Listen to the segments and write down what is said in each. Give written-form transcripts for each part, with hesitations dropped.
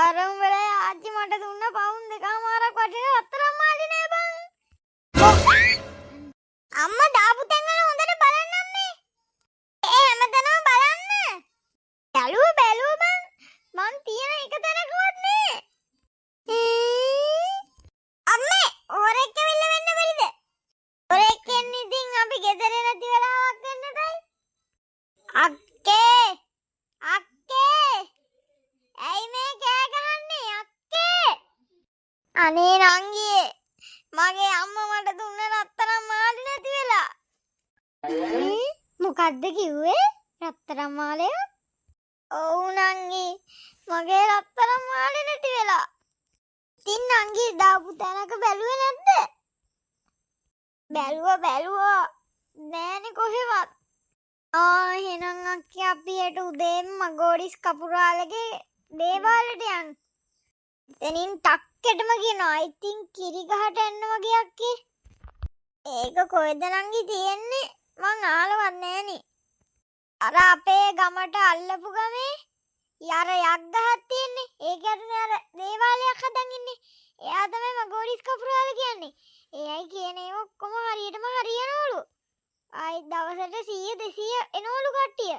අර උඹලා ආච්චි මට දුන්න පවුන් දෙකමාරක් වටින රත්තරන් මාලි නේ බං. අම්මා දාපු තැන් වල හොඳට බලන්න අම්මේ. ඒ හැමතැනම බලන්න. බැලුව බං. මං තියෙන එක තැනකවත් නේ. අම්මේ හොරෙක් ඇවිල්ලා වෙන්න බැරිද? හොරෙක් එන්නේ ඉතින් අපි ගෙදර නැති වෙලාවක් වෙන්නටයි. අක්කේ ඇයි මේ කෑ ගහන්නේ අක්කේ? අනේ නංගියේ මගේ අම්මා මට දුන්න රත්තරන් මාලි නැති වෙලා. මොකද්ද කිව්වේ? රත්තරන් මාලය? ඔව් නංගි මගේ රත්තරන් මාලි නැති වෙලා. ඉතින් නංගි දාපු තැනක බැලුවේ නැද්ද? බැලුවා නෑනේ කොහෙවත්. එහෙනම් අක්කේ අපි හෙට උදේම මගෝඩිස් කපුරාලගේ දේවාලට යන්න. එතනින් ටක්කෙටම කියනවා ඉතින් කිරිගහට එන්න වගේ අක්කේ. ඒක කොහෙද නංගි තියෙන්නේ? මං ආලවත් නෑනේ. අර අපේ ගමට අල්ලපු ගමේ යර යක් ගහක් තියෙන්නේ. ඒක යටනේ අර දේවාලයක් හදන් ඉන්නේ. එයා තමයි මගෝඩිස් කපුරාල කියන්නේ. එයයි කියන්නේ ඔක්කොම හරියටම හරියනවලු. ආයි දවසට 100 200 එනවලු කට්ටිය.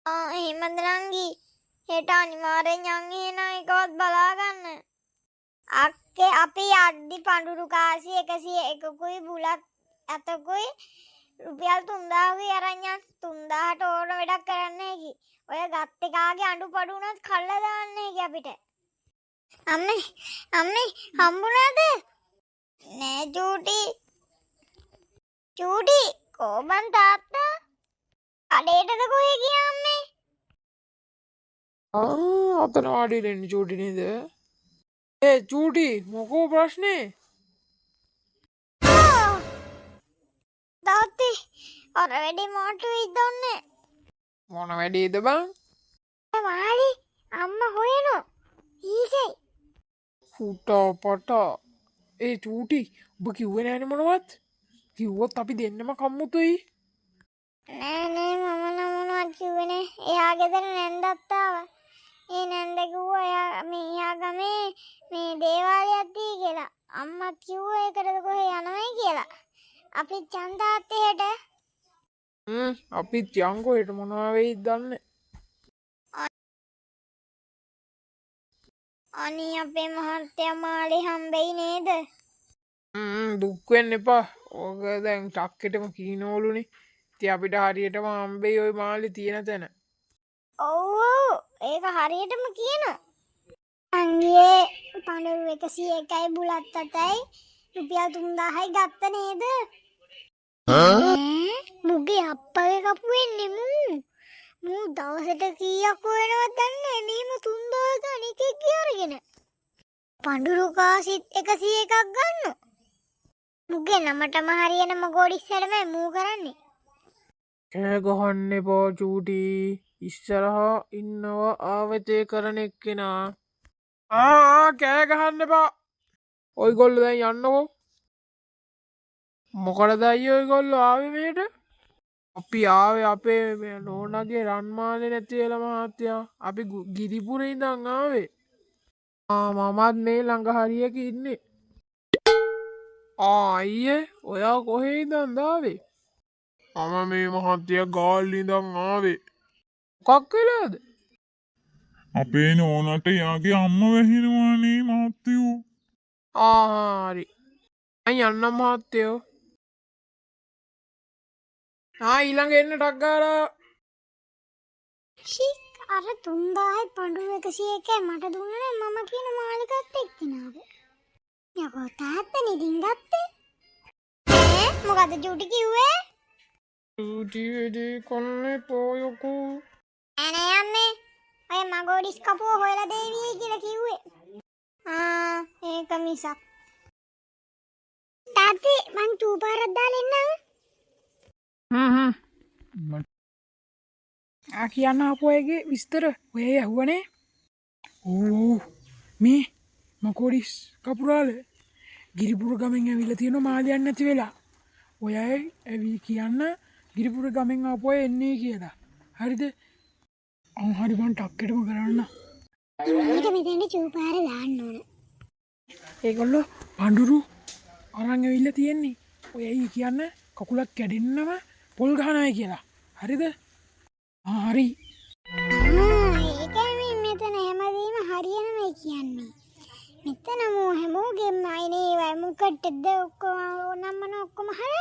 එහෙමද නංගි? හෙට අනිවාර්යෙන් යන් එහෙනම් එකවත් බලා ගන්න. අක්කේ අපි යද්දි පඳුරු කාසි 101කුයි බුලත් අතකුයි රුපියල් 3000කුයි අරන් යන්. 3000ට ඕන වැඩක් කරන්න හැකි. ඔය ගත් එකාගේ අඬු උනත් කල්ලා දාන්න හැකි අපිට. අම්මේ හම්බුණාද? නෑ චූටි කොබන් තාත්තා කඩේටද කොහෙ ගියා අම්මේ? අතන වාඩි වෙන්න චූටි නේද? චූටි මොකෝ ප්‍රශ්නේ? තාත්තේ අර වැඩි මොට විදොන්නේ. මොන වැඩේද බං? වාලි අම්මා හොයනවා. ඊසේ පුටපට චූටි ඔබ කිව්වේ නෑනේ මොනවත්? කිව්වොත් අපි දෙන්නම කම්මුතුයි. නෑ මම නම් මොනවත් කිව්වේ නෑ. එයා ගෙදර නැන්දත් ආවා. ඒ නැන්ද කිව්වා එයා ගමේ මේ දේවාලයක් තියෙයි කියලා. අම්මා කිව්වා ඒකටද කොහෙ යනවයි කියලා. අපි චන්දාත්තේ හෙට. අපිත් යංකෝ හෙට මොනවා වෙයිද දන්නේ. අනේ අපේ මහත්තයා මාලි හම්බෙයි නේද? දුක් වෙන්න එපා. ඕක දැන් ටක්කෙටම කීනෝලුනේ. ඉතින් අපිට හරියටම හම්බෙයි ওই මාලි තියෙන තැන. ඔව් ඒක හරියටම කියනවා. අංගේ පඳුරු 101යි බුලත් 7යි රුපියල් 3000යි ගත්ත නේද? මුගේ අප්පගේ කපු වෙන්නේ මූ දවසට කීයක් වෙනවද දන්නේ? මෙහෙම 3000 ගණිතේ කියarගෙන. පඳුරු කාසිත් 101ක් ගන්නවා. මුගේ නමටම හරියන මගෝඩිස් වැඩමයි මූ කරන්නේ. කෑ ගහන්න එපා චූටි. ඉස්සරහා ඉන්නවා ආවචේ කරන එක්කෙනා. කෑ ගහන්න එපා. ඔයගොල්ලෝ දැන් යන්නකෝ. මොකටද අයියෝ ඔයගොල්ලෝ ආවේ මෙහෙට? අපි ආවේ අපේ නෝනාගේ රන්මාලේ නැති වෙලා මහත්තයා. අපි ගිරිපුරේ ඉඳන් ආවේ. මමත් මේ ළඟ හරියක ඉන්නේ. අයියේ ඔයා කොහේ ඉඳන්ද ආවේ? මම මේ මහත්තයා ගාල්ලේ ඉඳන් ආවේ. මොකක් වෙලාද? අපේ නෝනට යාගේ අම්මා වැහිනවානේ මහත්තයෝ. හරි. අය යන්නම් මහත්තයෝ. ඊළඟ එන්න ටක් ගාලා. අර 3000යි පඳුරු 101යි මට දුන්නා මම කියන මාලිකත් එක්කනාද? යකෝ තාත්තනේ දින් ගත්තේ. මොකද චූටි කිව්වේ? චූටි වෙදී කොන්නේ පොයකෝ. අනේ අම්මේ අය මගෝඩිස් කපුව හොයලා දෙවි කියලා කිව්වේ. ඒක මිසක්. තාත්තේ මං තුපාරක් දාලා එන්නම්. කියන්න ආපුවගේ විස්තර ඔය ඇහුවනේ. මේ මගෝඩිස් කපුරාල ගිරිපුර ගමෙන් ඇවිල්ලා තියෙන මාලියක් නැති වෙලා. ඔයයි ඇවි කියන්න ගිරිපුර ගමෙන් ආපුව එන්නේ කියලා. හරිද? හරි මං ටක්කෙටම කරන්න. මේක මෙතෙන්ට චූපාර දාන්න ඕන. ඒගොල්ලෝ පඳුරු අරන් ඇවිල්ලා තියෙන්නේ. ඔය ඇයි කියන්නේ කකුලක් කැඩෙන්නම පොල් ගහනවා කියලා. හරිද? හරි. ඒකයි මේ මෙතන හැමදේම හරියනවා කියන්නේ. මෙතන මෝ හැමෝගෙම අයිනේ වයි මුකටද ඔක්කොම නම්මන ඔක්කොම හර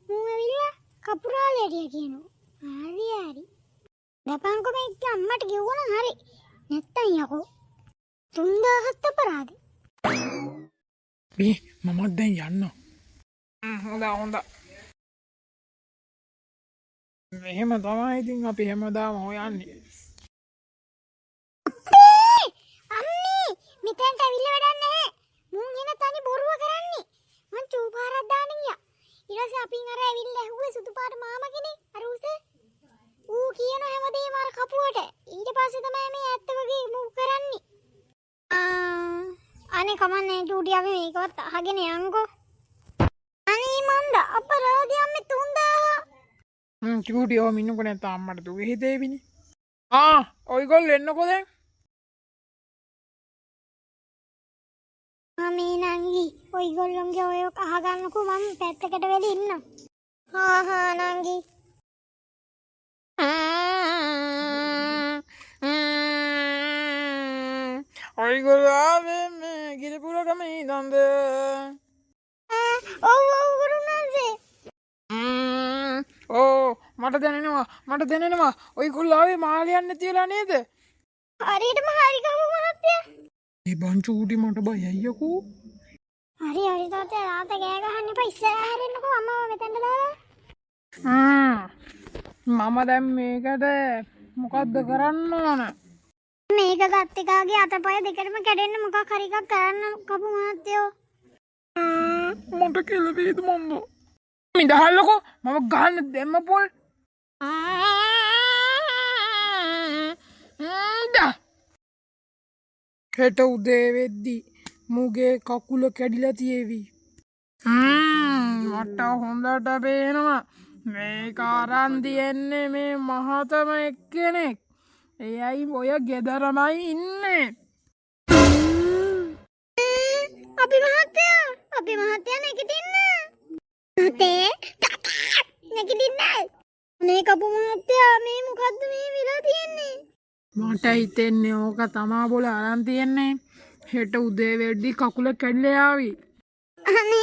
මෝ ඇවිල්ලා කපුරාලේටිය කියනවා. හරි. දපංකො මේක අම්මට කිව්වනම් හරි. නැත්තම් යකෝ 3000ක් අපරාධේ. මේ මමත් දැන් යන්න. හොඳ. මෙහෙම තමයි ඉතින් අපි හැමදාම හොයන්නේ. අම්මේ මෙතෙන්ට ඇවිල්ලා වැඩක් නැහැ. මුන් එන තනි බොරුව කරන්නේ. මං චූපාරක් දාන්න ගියා. ඊට පස්සේ අපින් අර ඇවිල්ලා ඇහුවේ සුදු පාට මාමා කෙනෙක්. අර උසේ ඌ කියන හැමදේම අර කපුවට. ඊට පස්සේ තමයි මේ ඇත්ත වගේ මූ කරන්නේ. අනේ කමන්නේ චූටි අපි මේකවත් අහගෙන යන්කෝ. අනේ මන්ද අපරාධය අම්මේ 3000. චූටි ඔහම ඉන්නකො නැත්නම් අම්මට දුවේ හිතේවිනේ. ඔයගොල්ලෝ එන්නකෝ දැන්. මේ නංගි ඔයගොල්ලොන්ගේ ඔය අහගන්නකෝ මම පැත්තකට වෙලා ඉන්නම්. නංගි. ඔයගොල්ලෝ ආවේ මේ ගිරිපුරකම ඉඳන්ද? ඔව් ගුරුනාන්සේ. මට දැනෙනවා. ඔයගොල්ලෝ ආවේ මාළියන්න තියලා නේද? හරියටම හරි කපු මහත්තයා. ඒ බංචූටි මට බයයි යකෝ. හරි තාත්තේ තාත්තා ගෑ ගහන්න එපා ඉස්සරහ හැරෙන්නකෝ අම්මව මෙතනට දාලා. මම දැන් මේකට මොකද්ද කරන්න ඕන? මේක ගත් එකාගේ අතපය දෙකටම කැඩෙන්න මොකක් හරි එකක් කරන්න කපු මහත්තයෝ. මට කෙලවේද මන්ද? මිදහල්ලකෝ මම ගහන්න දෙන්න පොල්. හෙට උදේ වෙද්දි මුගේ කකුල කැඩිලා තියේවි. මට හොඳට පේනවා මේක අරන් තියෙන්නේ මේ මහතම එක්කෙනෙක්. එයයි ඔය ගෙදරමයි ඉන්නේ. අපි මහත්තයා නැගිටින්න. නැගිටින්න. මේ කපු මහත්තයා මේ මොකද්ද මේ විලා තියෙන්නේ? මට හිතෙන්නේ ඕක තමා බොල අරන් තියෙන්නේ. හෙට උදේ වෙද්දි කකුල කැඩිලා යාවි. අනේ